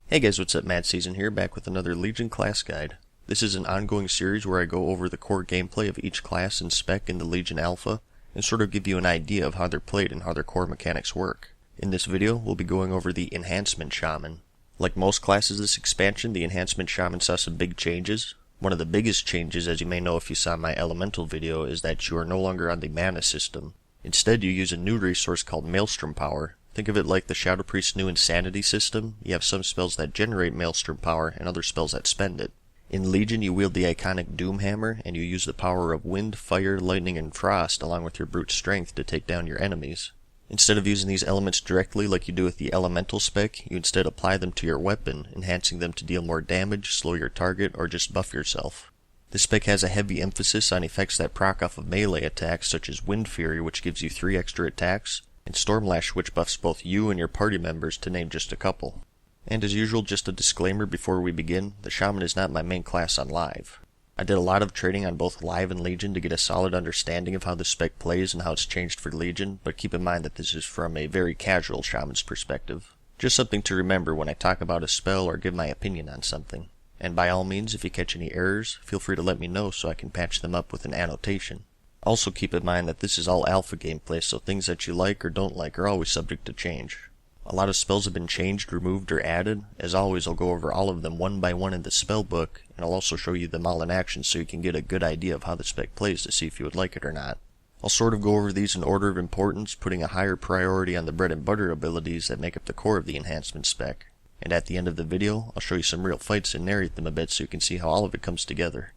Hey guys, what's up? MadSeason here, back with another Legion class guide. This is an ongoing series where I go over the core gameplay of each class and spec in the Legion Alpha, and sort of give you an idea of how they're played and how their core mechanics work. In this video, we'll be going over the Enhancement Shaman. Like most classes this expansion, the Enhancement Shaman saw some big changes. One of the biggest changes, as you may know if you saw my Elemental video, is that you are no longer on the mana system. Instead, you use a new resource called Maelstrom Power. Think of it like the Shadow Priest's new Insanity system. You have some spells that generate Maelstrom Power and other spells that spend it. In Legion, you wield the iconic Doom Hammer, and you use the power of Wind, Fire, Lightning, and Frost along with your Brute Strength to take down your enemies. Instead of using these elements directly like you do with the Elemental spec, you instead apply them to your weapon, enhancing them to deal more damage, slow your target, or just buff yourself. This spec has a heavy emphasis on effects that proc off of melee attacks such as Wind Fury, which gives you 3 extra attacks, and Stormlash, which buffs both you and your party members, to name just a couple. And as usual, just a disclaimer before we begin, the Shaman is not my main class on Live. I did a lot of trading on both Live and Legion to get a solid understanding of how the spec plays and how it's changed for Legion, but keep in mind that this is from a very casual Shaman's perspective. Just something to remember when I talk about a spell or give my opinion on something. And by all means, if you catch any errors, feel free to let me know so I can patch them up with an annotation. Also keep in mind that this is all alpha gameplay, so things that you like or don't like are always subject to change. A lot of spells have been changed, removed, or added. As always, I'll go over all of them one by one in the spell book, and I'll also show you them all in action so you can get a good idea of how the spec plays to see if you would like it or not. I'll sort of go over these in order of importance, putting a higher priority on the bread and butter abilities that make up the core of the enhancement spec. And at the end of the video, I'll show you some real fights and narrate them a bit so you can see how all of it comes together.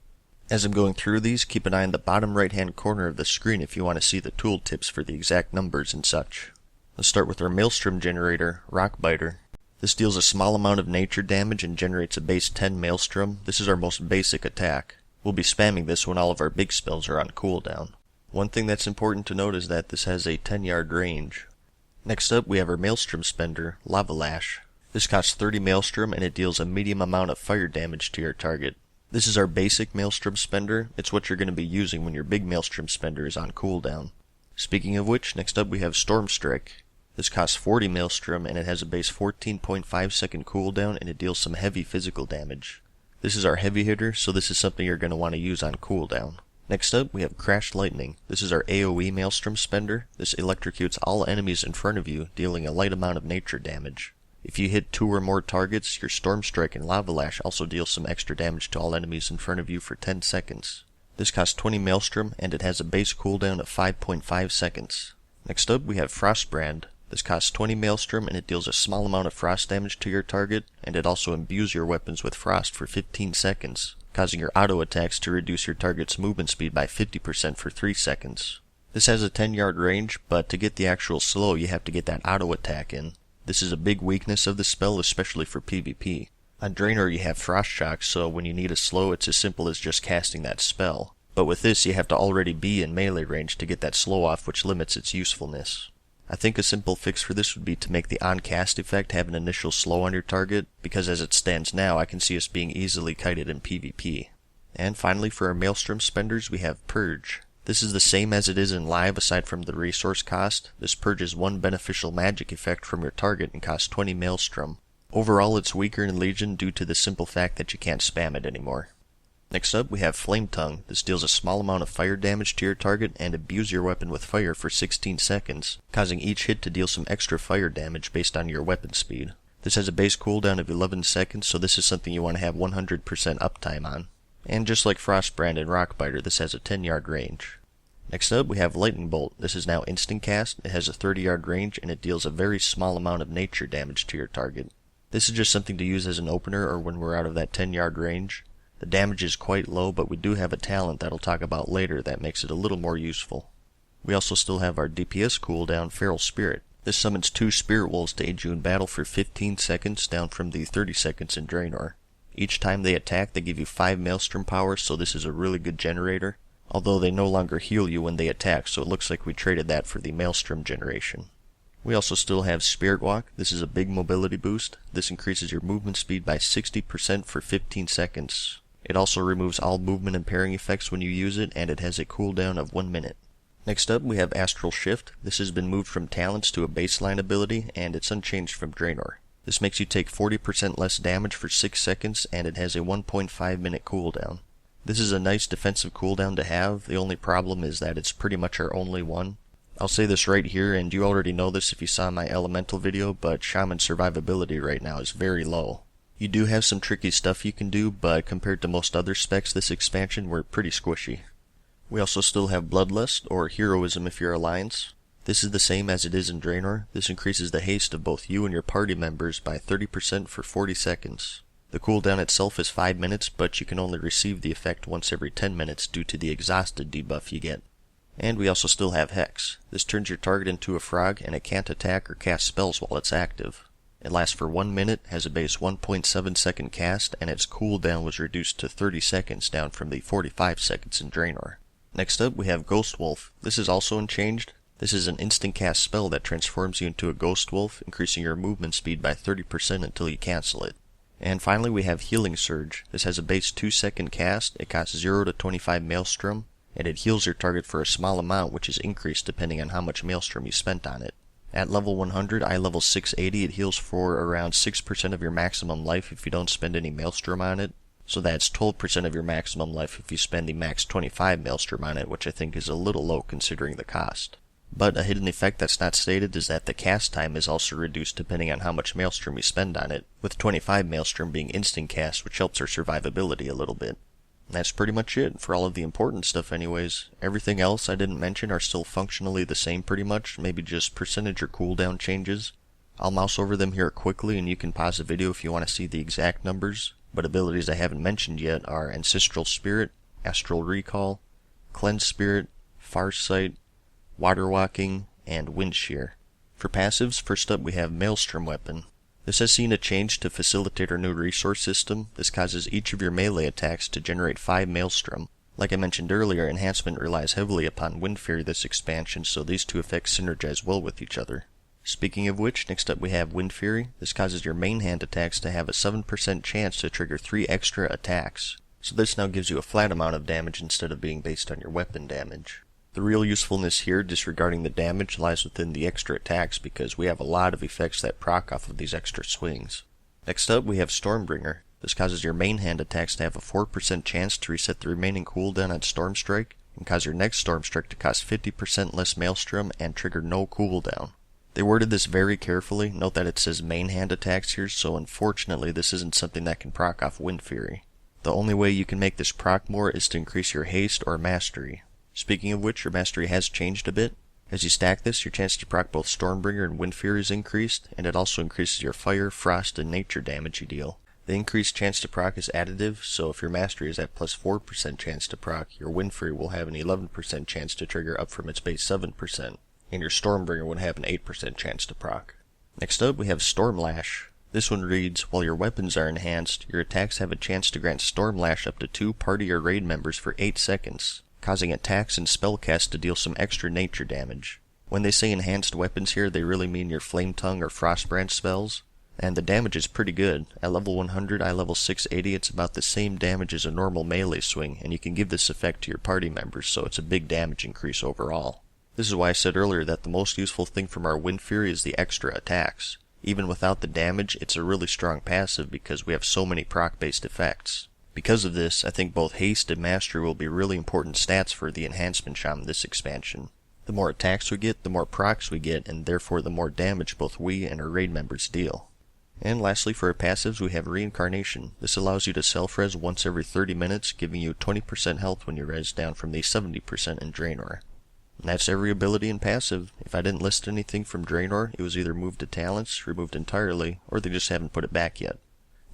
As I'm going through these, keep an eye on the bottom right hand corner of the screen if you want to see the tooltips for the exact numbers and such. Let's start with our Maelstrom generator, Rockbiter. This deals a small amount of nature damage and generates a base 10 Maelstrom. This is our most basic attack. We'll be spamming this when all of our big spells are on cooldown. One thing that's important to note is that this has a 10-yard range. Next up, we have our Maelstrom spender, Lava Lash. This costs 30 Maelstrom and it deals a medium amount of fire damage to your target. This is our basic Maelstrom spender. It's what you're going to be using when your big Maelstrom spender is on cooldown. Speaking of which, next up we have Storm Strike. This costs 40 Maelstrom and it has a base 14.5 second cooldown and it deals some heavy physical damage. This is our heavy hitter, so this is something you're going to want to use on cooldown. Next up we have Crash Lightning. This is our AoE Maelstrom spender. This electrocutes all enemies in front of you, dealing a light amount of nature damage. If you hit 2 or more targets, your Storm Strike and Lava Lash also deals some extra damage to all enemies in front of you for 10 seconds. This costs 20 Maelstrom and it has a base cooldown of 5.5 seconds. Next up we have Frostbrand. This costs 20 Maelstrom and it deals a small amount of frost damage to your target, and it also imbues your weapons with frost for 15 seconds, causing your auto attacks to reduce your target's movement speed by 50% for 3 seconds. This has a 10-yard range, but to get the actual slow you have to get that auto attack in. This is a big weakness of the spell, especially for PvP. On Draenor you have Frost Shock, so when you need a slow it's as simple as just casting that spell. But with this you have to already be in melee range to get that slow off, which limits its usefulness. I think a simple fix for this would be to make the on-cast effect have an initial slow on your target, because as it stands now I can see us being easily kited in PvP. And finally for our Maelstrom spenders we have Purge. This is the same as it is in Live aside from the resource cost. This purges 1 beneficial magic effect from your target and costs 20 Maelstrom. Overall it's weaker in Legion due to the simple fact that you can't spam it anymore. Next up we have Flame Tongue. This deals a small amount of fire damage to your target and imbues your weapon with fire for 16 seconds, causing each hit to deal some extra fire damage based on your weapon speed. This has a base cooldown of 11 seconds, so this is something you want to have 100% uptime on. And just like Frostbrand and Rockbiter, this has a 10-yard range. Next up we have Lightning Bolt. This is now instant cast, it has a 30-yard range, and it deals a very small amount of nature damage to your target. This is just something to use as an opener or when we're out of that 10-yard range. The damage is quite low, but we do have a talent that I'll talk about later that makes it a little more useful. We also still have our DPS cooldown, Feral Spirit. This summons 2 Spirit Wolves to aid you in battle for 15 seconds, down from the 30 seconds in Draenor. Each time they attack they give you 5 Maelstrom power, so this is a really good generator. Although they no longer heal you when they attack, so it looks like we traded that for the Maelstrom generation. We also still have Spirit Walk. This is a big mobility boost. This increases your movement speed by 60% for 15 seconds. It also removes all movement and pairing effects when you use it, and it has a cooldown of 1 minute. Next up we have Astral Shift. This has been moved from talents to a baseline ability, and it's unchanged from Draenor. This makes you take 40% less damage for 6 seconds, and it has a 1.5 minute cooldown. This is a nice defensive cooldown to have. The only problem is that it's pretty much our only one. I'll say this right here, and you already know this if you saw my elemental video, but Shaman survivability right now is very low. You do have some tricky stuff you can do, but compared to most other specs this expansion, we're pretty squishy. We also still have Bloodlust, or Heroism if you're Alliance. This is the same as it is in Draenor. This increases the haste of both you and your party members by 30% for 40 seconds. The cooldown itself is 5 minutes, but you can only receive the effect once every 10 minutes due to the exhausted debuff you get. And we also still have Hex. This turns your target into a frog, and it can't attack or cast spells while it's active. It lasts for 1 minute, has a base 1.7 second cast, and its cooldown was reduced to 30 seconds down from the 45 seconds in Draenor. Next up we have Ghost Wolf. This is also unchanged. This is an instant cast spell that transforms you into a Ghost Wolf, increasing your movement speed by 30% until you cancel it. And finally we have Healing Surge. This has a base 2 second cast, it costs 0 to 25 Maelstrom, and it heals your target for a small amount, which is increased depending on how much Maelstrom you spent on it. At level 100, eye level 680, it heals for around 6% of your maximum life if you don't spend any Maelstrom on it. So that's 12% of your maximum life if you spend the max 25 Maelstrom on it, which I think is a little low considering the cost. But a hidden effect that's not stated is that the cast time is also reduced depending on how much Maelstrom you spend on it, with 25 Maelstrom being instant cast, which helps our survivability a little bit. And that's pretty much it for all of the important stuff anyways. Everything else I didn't mention are still functionally the same pretty much, maybe just percentage or cooldown changes. I'll mouse over them here quickly and you can pause the video if you want to see the exact numbers, but abilities I haven't mentioned yet are Ancestral Spirit, Astral Recall, Cleanse Spirit, Farsight, Water Walking, and Wind Shear. For passives, first up we have Maelstrom Weapon. This has seen a change to facilitate our new resource system. This causes each of your melee attacks to generate 5 Maelstrom. Like I mentioned earlier, Enhancement relies heavily upon Wind Fury this expansion, so these two effects synergize well with each other. Speaking of which, next up we have Wind Fury. This causes your main hand attacks to have a 7% chance to trigger 3 extra attacks. So this now gives you a flat amount of damage instead of being based on your weapon damage. The real usefulness here, disregarding the damage, lies within the extra attacks because we have a lot of effects that proc off of these extra swings. Next up we have Stormbringer. This causes your main hand attacks to have a 4% chance to reset the remaining cooldown on Storm Strike, and cause your next Storm Strike to cost 50% less Maelstrom and trigger no cooldown. They worded this very carefully. Note that it says main hand attacks here, so unfortunately this isn't something that can proc off Wind Fury. The only way you can make this proc more is to increase your haste or mastery. Speaking of which, your mastery has changed a bit. As you stack this, your chance to proc both Stormbringer and Wind Fury is increased, and it also increases your fire, frost, and nature damage you deal. The increased chance to proc is additive, so if your mastery is at plus 4% chance to proc, your Wind Fury will have an 11% chance to trigger up from its base 7%, and your Stormbringer would have an 8% chance to proc. Next up, we have Stormlash. This one reads, while your weapons are enhanced, your attacks have a chance to grant Stormlash up to 2 party or raid members for 8 seconds, causing attacks and spellcasts to deal some extra nature damage. When they say enhanced weapons here, they really mean your Flame Tongue or Frost Branch spells, and the damage is pretty good. At level 100, eye level 680, it's about the same damage as a normal melee swing, and you can give this effect to your party members, so it's a big damage increase overall. This is why I said earlier that the most useful thing from our Wind Fury is the extra attacks. Even without the damage, it's a really strong passive because we have so many proc-based effects. Because of this, I think both haste and mastery will be really important stats for the Enhancement Shaman this expansion. The more attacks we get, the more procs we get, and therefore the more damage both we and our raid members deal. And lastly, for our passives, we have Reincarnation. This allows you to self-res once every 30 minutes, giving you 20% health when you res down from the 70% in Draenor. And that's every ability and passive. If I didn't list anything from Draenor, it was either moved to talents, removed entirely, or they just haven't put it back yet.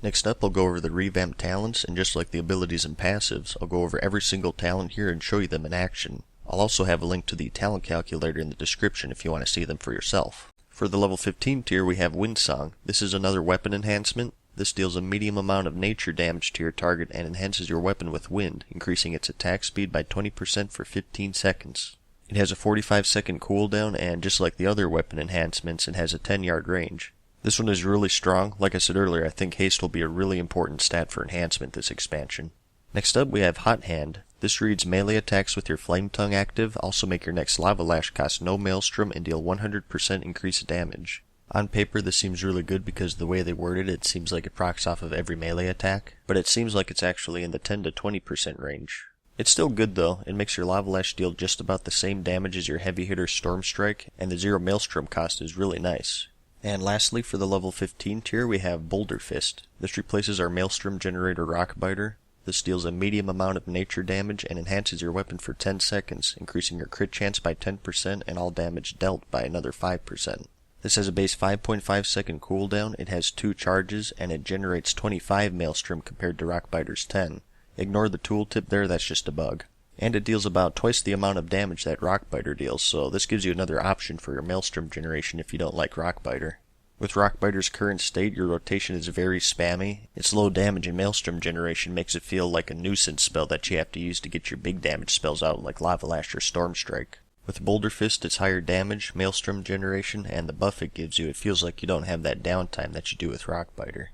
Next up, I'll go over the revamped talents, and just like the abilities and passives, I'll go over every single talent here and show you them in action. I'll also have a link to the talent calculator in the description if you want to see them for yourself. For the level 15 tier, we have Windsong. This is another weapon enhancement. This deals a medium amount of nature damage to your target and enhances your weapon with wind, increasing its attack speed by 20% for 15 seconds. It has a 45-second cooldown, and just like the other weapon enhancements, it has a 10-yard range. This one is really strong. Like I said earlier, I think haste will be a really important stat for enhancement this expansion. Next up, we have Hot Hand. This reads, melee attacks with your Flame Tongue active also make your next Lava Lash cost no Maelstrom and deal 100% increased damage. On paper this seems really good because the way they worded it seems like it procs off of every melee attack, but it seems like it's actually in the 10 to 20% range. It's still good though. It makes your Lava Lash deal just about the same damage as your heavy hitter Storm Strike, and the 0 Maelstrom cost is really nice. And lastly, for the level 15 tier, we have Boulder Fist. This replaces our Maelstrom generator Rockbiter. This deals a medium amount of nature damage and enhances your weapon for 10 seconds, increasing your crit chance by 10% and all damage dealt by another 5%. This has a base 5.5 second cooldown, it has 2 charges, and it generates 25 Maelstrom compared to Rockbiter's 10. Ignore the tooltip there, that's just a bug. And it deals about twice the amount of damage that Rockbiter deals, so this gives you another option for your Maelstrom generation if you don't like Rockbiter. With Rockbiter's current state, your rotation is very spammy. Its low damage and Maelstrom generation makes it feel like a nuisance spell that you have to use to get your big damage spells out like Lava Lash or Storm Strike. With Boulder Fist, its higher damage, Maelstrom generation, and the buff it gives you, it feels like you don't have that downtime that you do with Rockbiter.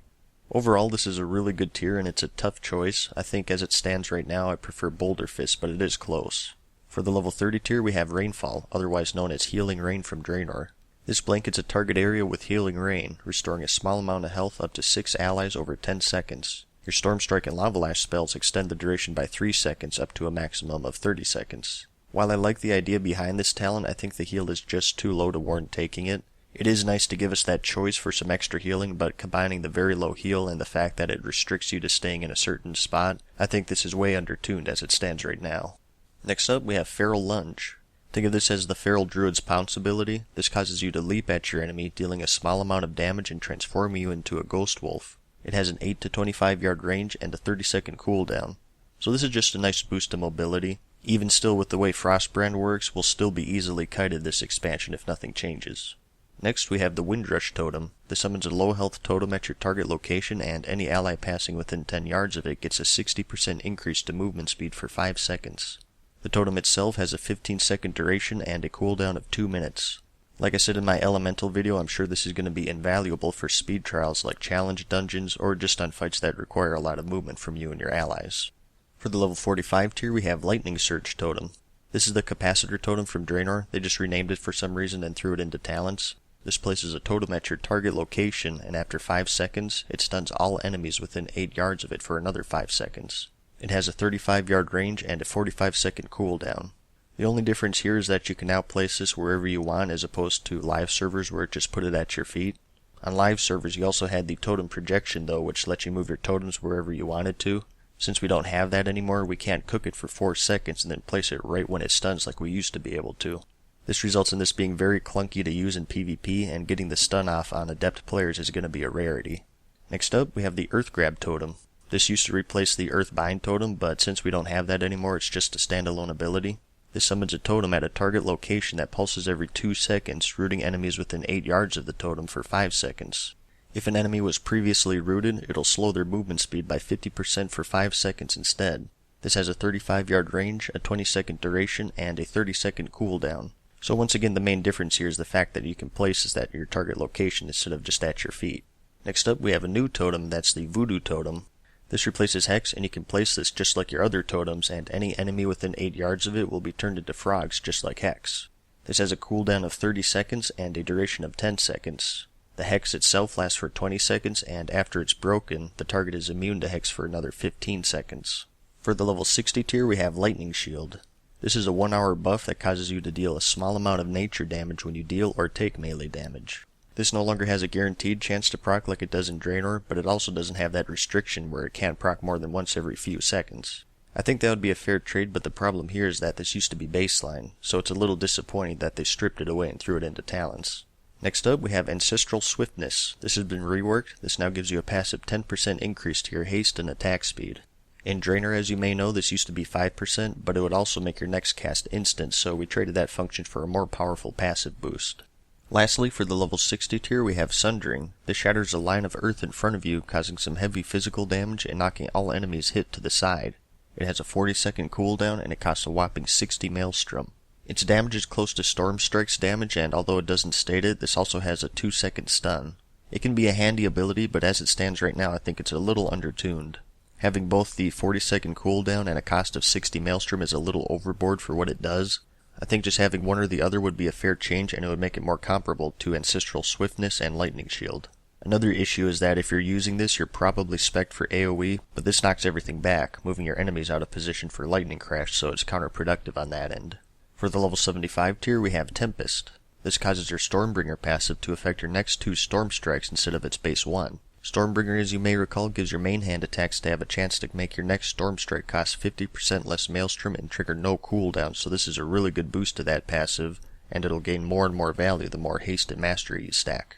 Overall, this is a really good tier and it's a tough choice. I think as it stands right now, I prefer Boulder Fist, but it is close. For the level 30 tier, we have Rainfall, otherwise known as Healing Rain from Draenor. This blankets a target area with Healing Rain, restoring a small amount of health up to 6 allies over 10 seconds. Your Storm Strike and Lava Lash spells extend the duration by 3 seconds up to a maximum of 30 seconds. While I like the idea behind this talent, I think the heal is just too low to warrant taking it. It is nice to give us that choice for some extra healing, but combining the very low heal and the fact that it restricts you to staying in a certain spot, I think this is way undertuned as it stands right now. Next up, we have Feral Lunge. Think of this as the Feral Druid's Pounce ability. This causes you to leap at your enemy, dealing a small amount of damage and transforming you into a Ghost Wolf. It has an 8 to 25 yard range and a 30-second cooldown. So this is just a nice boost to mobility. Even still, with the way Frostbrand works, we'll still be easily kited this expansion if nothing changes. Next, we have the Windrush Totem. This summons a low health totem at your target location, and any ally passing within 10 yards of it gets a 60% increase to movement speed for 5 seconds. The totem itself has a 15-second duration and a cooldown of 2 minutes. Like I said in my Elemental video, I'm sure this is going to be invaluable for speed trials like challenge dungeons or just on fights that require a lot of movement from you and your allies. For the level 45 tier, we have Lightning Surge Totem. This is the Capacitor Totem from Draenor. They just renamed it for some reason and threw it into talents. This places a totem at your target location, and after 5 seconds, it stuns all enemies within 8 yards of it for another 5 seconds. It has a 35-yard range and a 45-second cooldown. The only difference here is that you can now place this wherever you want as opposed to live servers where it just put it at your feet. On live servers, you also had the totem projection though, which lets you move your totems wherever you wanted to. Since we don't have that anymore, we can't cook it for 4 seconds and then place it right when it stuns like we used to be able to. This results in this being very clunky to use in PvP, and getting the stun off on adept players is going to be a rarity. Next up, we have the Earth Grab Totem. This used to replace the Earth Bind Totem, but since we don't have that anymore, it's just a standalone ability. This summons a totem at a target location that pulses every 2 seconds, rooting enemies within 8 yards of the totem for 5 seconds. If an enemy was previously rooted, it'll slow their movement speed by 50% for 5 seconds instead. This has a 35-yard range, a 20-second duration, and a 30-second cooldown. So once again, the main difference here is the fact that you can place this at your target location instead of just at your feet. Next up, we have a new totem, that's the Voodoo Totem. This replaces Hex, and you can place this just like your other totems, and any enemy within 8 yards of it will be turned into frogs just like Hex. This has a cooldown of 30 seconds and a duration of 10 seconds. The Hex itself lasts for 20 seconds, and after it's broken, the target is immune to Hex for another 15 seconds. For the level 60 tier, we have Lightning Shield. This is a 1-hour buff that causes you to deal a small amount of nature damage when you deal or take melee damage. This no longer has a guaranteed chance to proc like it does in Draenor, but it also doesn't have that restriction where it can't proc more than once every few seconds. I think that would be a fair trade, but the problem here is that this used to be baseline, so it's a little disappointing that they stripped it away and threw it into talents. Next up, we have Ancestral Swiftness. This has been reworked. This now gives you a passive 10% increase to your haste and attack speed. In Draenor, as you may know, this used to be 5%, but it would also make your next cast instant, so we traded that function for a more powerful passive boost. Lastly, for the level 60 tier, we have Sundering. This shatters a line of earth in front of you, causing some heavy physical damage and knocking all enemies hit to the side. It has a 40-second cooldown, and it costs a whopping 60 Maelstrom. Its damage is close to Storm Strike's damage, and although it doesn't state it, this also has a 2-second stun. It can be a handy ability, but as it stands right now, I think it's a little undertuned. Having both the 40-second cooldown and a cost of 60 Maelstrom is a little overboard for what it does. I think just having one or the other would be a fair change, and it would make it more comparable to Ancestral Swiftness and Lightning Shield. Another issue is that if you're using this, you're probably spec'd for AoE, but this knocks everything back, moving your enemies out of position for Lightning Crash, so it's counterproductive on that end. For the level 75 tier, we have Tempest. This causes your Stormbringer passive to affect your next 2 Storm Strikes instead of its base 1. Stormbringer, as you may recall, gives your main hand attacks to have a chance to make your next Storm Strike cost 50% less Maelstrom and trigger no cooldown, so this is a really good boost to that passive, and it'll gain more and more value the more haste and mastery you stack.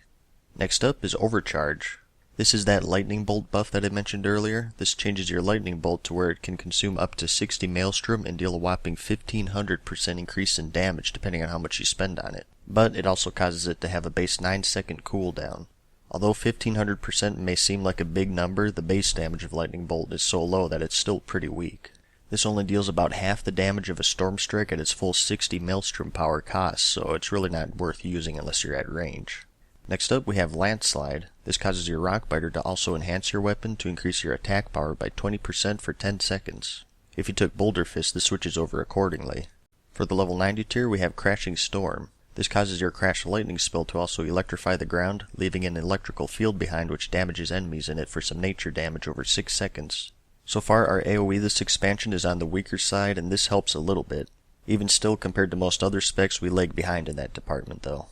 Next up is Overcharge. This is that Lightning Bolt buff that I mentioned earlier. This changes your Lightning Bolt to where it can consume up to 60 Maelstrom and deal a whopping 1500% increase in damage depending on how much you spend on it. But it also causes it to have a base 9-second cooldown. Although 1500% may seem like a big number, the base damage of Lightning Bolt is so low that it's still pretty weak. This only deals about half the damage of a Storm Strike at its full 60 Maelstrom power cost, so it's really not worth using unless you're at range. Next up we have Landslide. This causes your Rockbiter to also enhance your weapon to increase your attack power by 20% for 10 seconds. If you took Boulder Fist, this switches over accordingly. For the level 90 tier we have Crashing Storm. This causes your Crash Lightning spell to also electrify the ground, leaving an electrical field behind which damages enemies in it for some nature damage over 6 seconds. So far our AoE this expansion is on the weaker side, and this helps a little bit. Even still, compared to most other specs, we lag behind in that department though.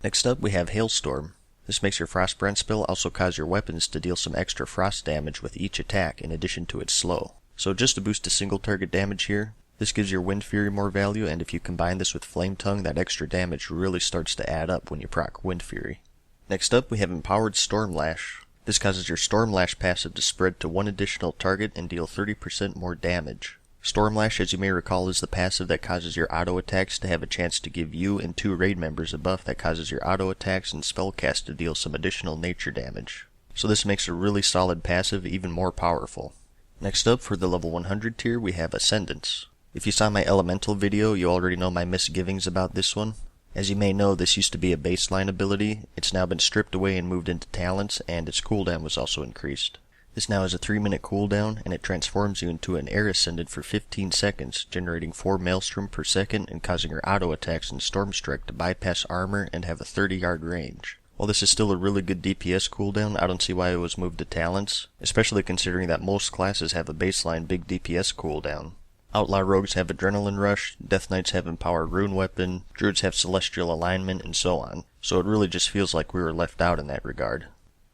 Next up we have Hailstorm. This makes your Frostbrand spell also cause your weapons to deal some extra frost damage with each attack in addition to its slow. So just to boost the single target damage here, this gives your Wind Fury more value, and if you combine this with Flame Tongue, that extra damage really starts to add up when you proc Wind Fury. Next up we have Empowered Stormlash. This causes your Stormlash passive to spread to one additional target and deal 30% more damage. Stormlash, as you may recall, is the passive that causes your auto attacks to have a chance to give you and 2 raid members a buff that causes your auto attacks and spellcast to deal some additional nature damage. So this makes a really solid passive even more powerful. Next up, for the level 100 tier, we have Ascendance. If you saw my Elemental video, you already know my misgivings about this one. As you may know, this used to be a baseline ability. It's now been stripped away and moved into talents, and its cooldown was also increased. This now has a 3-minute cooldown, and it transforms you into an Air Ascendant for 15 seconds, generating 4 Maelstrom per second and causing your auto attacks and Storm Strike to bypass armor and have a 30-yard range. While this is still a really good DPS cooldown, I don't see why it was moved to talents, especially considering that most classes have a baseline big DPS cooldown. Outlaw Rogues have Adrenaline Rush, Death Knights have Empowered Rune Weapon, Druids have Celestial Alignment, and so on, so it really just feels like we were left out in that regard.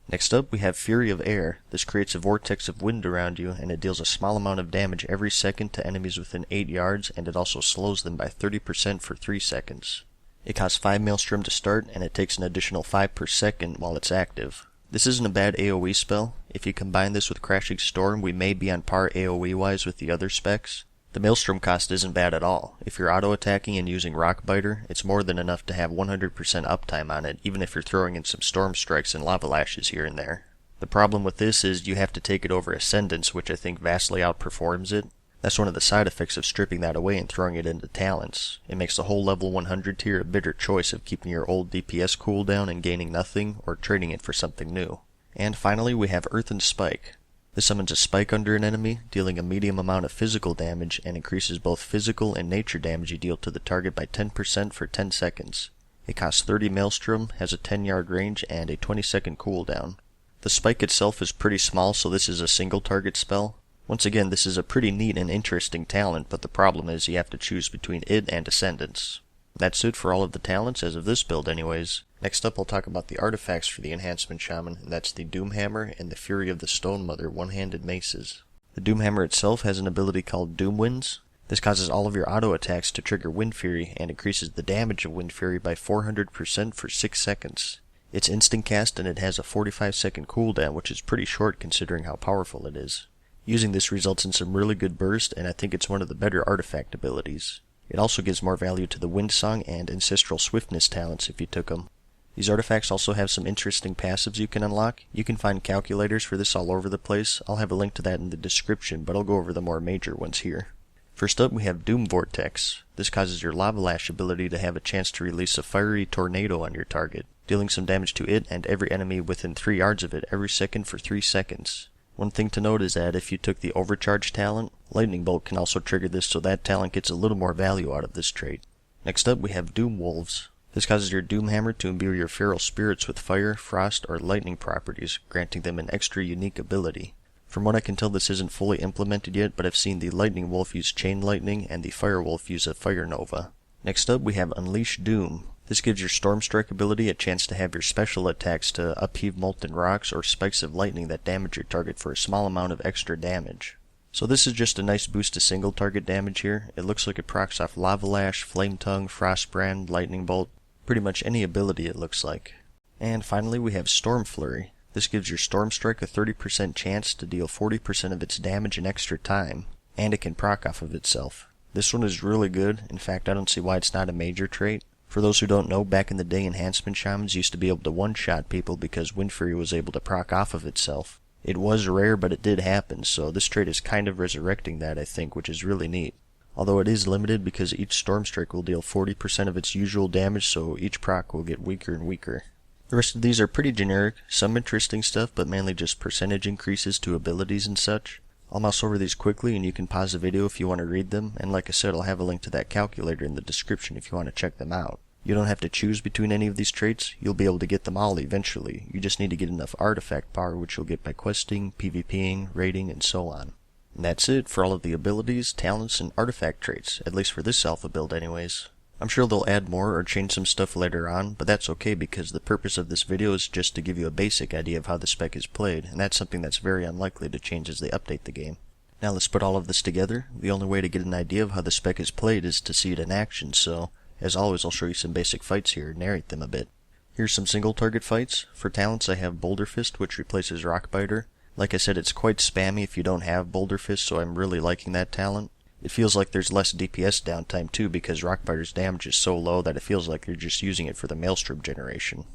Next up we have Fury of Air. This creates a vortex of wind around you, and it deals a small amount of damage every second to enemies within 8 yards, and it also slows them by 30% for 3 seconds. It costs 5 Maelstrom to start, and it takes an additional 5 per second while it's active. This isn't a bad AoE spell. If you combine this with Crashing Storm, we may be on par AoE wise with the other specs. The Maelstrom cost isn't bad at all. If you're auto-attacking and using Rockbiter, it's more than enough to have 100% uptime on it, even if you're throwing in some Storm Strikes and Lava Lashes here and there. The problem with this is you have to take it over Ascendance, which I think vastly outperforms it. That's one of the side effects of stripping that away and throwing it into talents. It makes the whole level 100 tier a bitter choice of keeping your old DPS cooldown and gaining nothing, or trading it for something new. And finally we have Earthen Spike. This summons a spike under an enemy, dealing a medium amount of physical damage, and increases both physical and nature damage you deal to the target by 10% for 10 seconds. It costs 30 Maelstrom, has a 10-yard range, and a 20-second cooldown. The spike itself is pretty small, so this is a single target spell. Once again, this is a pretty neat and interesting talent, but the problem is you have to choose between it and Ascendance. That's it for all of the talents, as of this build anyways. Next up I'll talk about the artifacts for the Enhancement Shaman, and that's the Doomhammer and the Fury of the Stone Mother one-handed maces. The Doomhammer itself has an ability called Doom Winds. This causes all of your auto attacks to trigger Wind Fury, and increases the damage of Wind Fury by 400% for 6 seconds. It's instant cast, and it has a 45-second cooldown, which is pretty short considering how powerful it is. Using this results in some really good burst, and I think it's one of the better artifact abilities. It also gives more value to the Wind Song and Ancestral Swiftness talents if you took them. These artifacts also have some interesting passives you can unlock. You can find calculators for this all over the place. I'll have a link to that in the description, but I'll go over the more major ones here. First up we have Doom Vortex. This causes your Lava Lash ability to have a chance to release a fiery tornado on your target, dealing some damage to it and every enemy within 3 yards of it every second for 3 seconds. One thing to note is that if you took the Overcharge talent, Lightning Bolt can also trigger this, so that talent gets a little more value out of this trait. Next up we have Doom Wolves. This causes your Doom Hammer to imbue your feral spirits with fire, frost, or lightning properties, granting them an extra unique ability. From what I can tell, this isn't fully implemented yet, but I've seen the Lightning Wolf use Chain Lightning and the Fire Wolf use a Fire Nova. Next up we have Unleash Doom. This gives your Storm Strike ability a chance to have your special attacks to upheave molten rocks or spikes of lightning that damage your target for a small amount of extra damage. So this is just a nice boost to single target damage here. It looks like it procs off Lava Lash, Flame Tongue, Frost Brand, Lightning Bolt, pretty much any ability it looks like. And finally we have Storm Flurry. This gives your Storm Strike a 30% chance to deal 40% of its damage in extra time, and it can proc off of itself. This one is really good. In fact, I don't see why it's not a major trait. For those who don't know, back in the day, Enhancement Shamans used to be able to one-shot people because Wind Fury was able to proc off of itself. It was rare, but it did happen, so this trait is kind of resurrecting that, I think, which is really neat. Although it is limited because each Storm Strike will deal 40% of its usual damage, so each proc will get weaker and weaker. The rest of these are pretty generic, some interesting stuff, but mainly just percentage increases to abilities and such. I'll mouse over these quickly and you can pause the video if you want to read them, and like I said, I'll have a link to that calculator in the description if you want to check them out. You don't have to choose between any of these traits, you'll be able to get them all eventually. You just need to get enough artifact power, which you'll get by questing, PvPing, raiding, and so on. And that's it for all of the abilities, talents, and artifact traits, at least for this alpha build anyways. I'm sure they'll add more or change some stuff later on, but that's okay because the purpose of this video is just to give you a basic idea of how the spec is played, and that's something that's very unlikely to change as they update the game. Now let's put all of this together. The only way to get an idea of how the spec is played is to see it in action, so as always I'll show you some basic fights here and narrate them a bit. Here's some single target fights. For talents I have Boulder Fist, which replaces Rockbiter. Like I said, it's quite spammy if you don't have Boulder Fist, so I'm really liking that talent. It feels like there's less DPS downtime too because Rockbiter's damage is so low that it feels like you're just using it for the Maelstrom generation.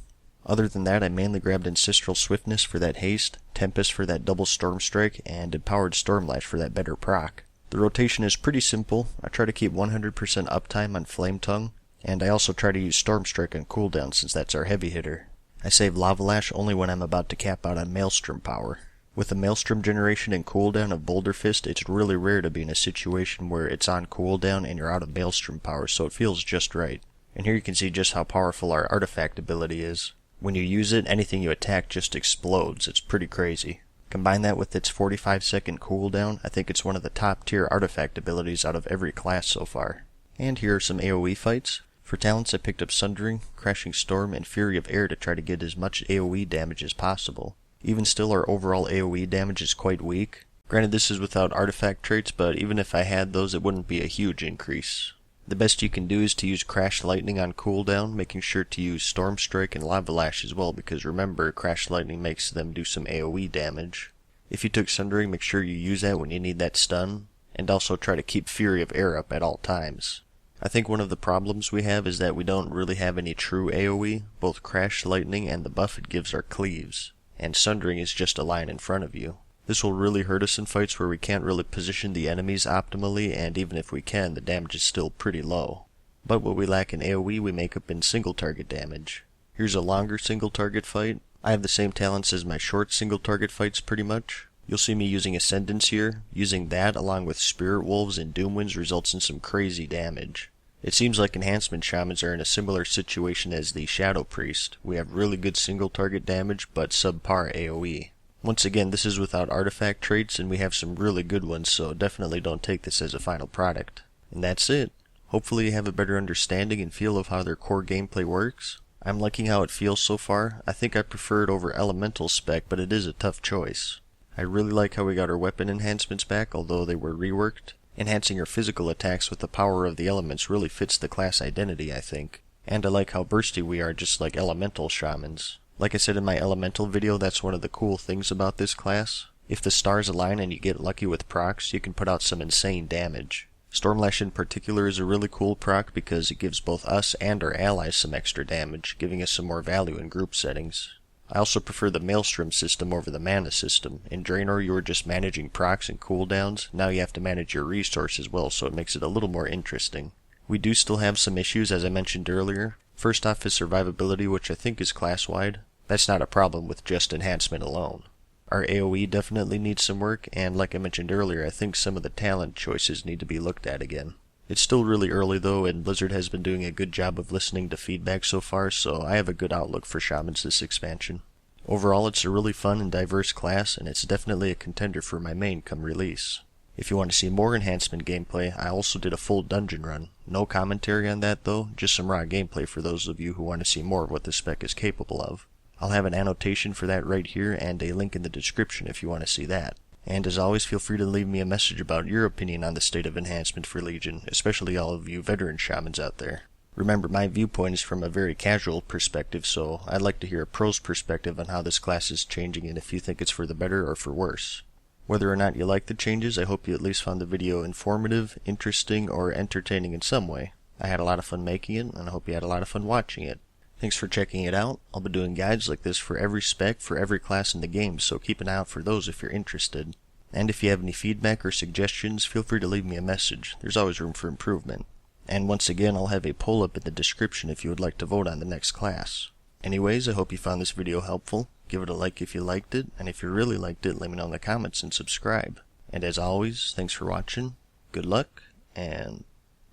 Other than that, I mainly grabbed Ancestral Swiftness for that haste, Tempest for that double Storm Strike, and Empowered Stormlash for that better proc. The rotation is pretty simple. I try to keep 100% uptime on Flame Tongue, and I also try to use Storm Strike on cooldown since that's our heavy hitter. I save Lava Lash only when I'm about to cap out on Maelstrom power. With the Maelstrom generation and cooldown of Boulder Fist, it's really rare to be in a situation where it's on cooldown and you're out of Maelstrom power, so it feels just right. And here you can see just how powerful our artifact ability is. When you use it, anything you attack just explodes. It's pretty crazy. Combine that with its 45-second cooldown, I think it's one of the top tier artifact abilities out of every class so far. And here are some AoE fights. For talents I picked up Sundering, Crashing Storm, and Fury of Air to try to get as much AoE damage as possible. Even still, our overall AoE damage is quite weak. Granted, this is without artifact traits, but even if I had those, it wouldn't be a huge increase. The best you can do is to use Crash Lightning on cooldown, making sure to use Storm Strike and Lava Lash as well, because remember, Crash Lightning makes them do some AoE damage. If you took Sundering, make sure you use that when you need that stun, and also try to keep Fury of Air up at all times. I think one of the problems we have is that we don't really have any true AoE. Both Crash Lightning and the buff it gives are cleaves, and Sundering is just a line in front of you. This will really hurt us in fights where we can't really position the enemies optimally, and even if we can, the damage is still pretty low. But what we lack in AoE we make up in single target damage. Here's a longer single target fight. I have the same talents as my short single target fights pretty much. You'll see me using Ascendance here. Using that along with Spirit Wolves and Doomwinds results in some crazy damage. It seems like Enhancement Shamans are in a similar situation as the Shadow Priest. We have really good single target damage, but subpar AoE. Once again, this is without artifact traits, and we have some really good ones, so definitely don't take this as a final product. And that's it. Hopefully you have a better understanding and feel of how their core gameplay works. I'm liking how it feels so far. I think I prefer it over Elemental spec, but it is a tough choice. I really like how we got our weapon enhancements back, although they were reworked. Enhancing your physical attacks with the power of the elements really fits the class identity, I think. And I like how bursty we are, just like Elemental Shamans. Like I said in my Elemental video, that's one of the cool things about this class. If the stars align and you get lucky with procs, you can put out some insane damage. Stormlash in particular is a really cool proc because it gives both us and our allies some extra damage, giving us some more value in group settings. I also prefer the Maelstrom system over the mana system. In Draenor you were just managing procs and cooldowns, now you have to manage your resources as well, so it makes it a little more interesting. We do still have some issues as I mentioned earlier. First off is survivability, which I think is class-wide. That's not a problem with just enhancement alone. Our AoE definitely needs some work, and like I mentioned earlier, I think some of the talent choices need to be looked at again. It's still really early though, and Blizzard has been doing a good job of listening to feedback so far, so I have a good outlook for Shamans this expansion. Overall, it's a really fun and diverse class, and it's definitely a contender for my main come release. If you want to see more enhancement gameplay, I also did a full dungeon run. No commentary on that though, just some raw gameplay for those of you who want to see more of what the spec is capable of. I'll have an annotation for that right here and a link in the description if you want to see that. And as always, feel free to leave me a message about your opinion on the state of enhancement for Legion, especially all of you veteran shamans out there. Remember, my viewpoint is from a very casual perspective, so I'd like to hear a pro's perspective on how this class is changing and if you think it's for the better or for worse. Whether or not you like the changes, I hope you at least found the video informative, interesting, or entertaining in some way. I had a lot of fun making it, and I hope you had a lot of fun watching it. Thanks for checking it out. I'll be doing guides like this for every spec for every class in the game, so keep an eye out for those if you're interested. And if you have any feedback or suggestions, feel free to leave me a message. There's always room for improvement. And once again, I'll have a poll up in the description if you would like to vote on the next class. Anyways, I hope you found this video helpful. Give it a like if you liked it, and if you really liked it, let me know in the comments and subscribe. And as always, thanks for watching, good luck, and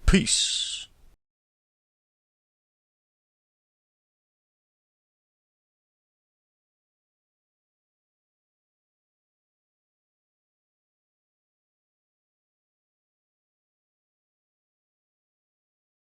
peace!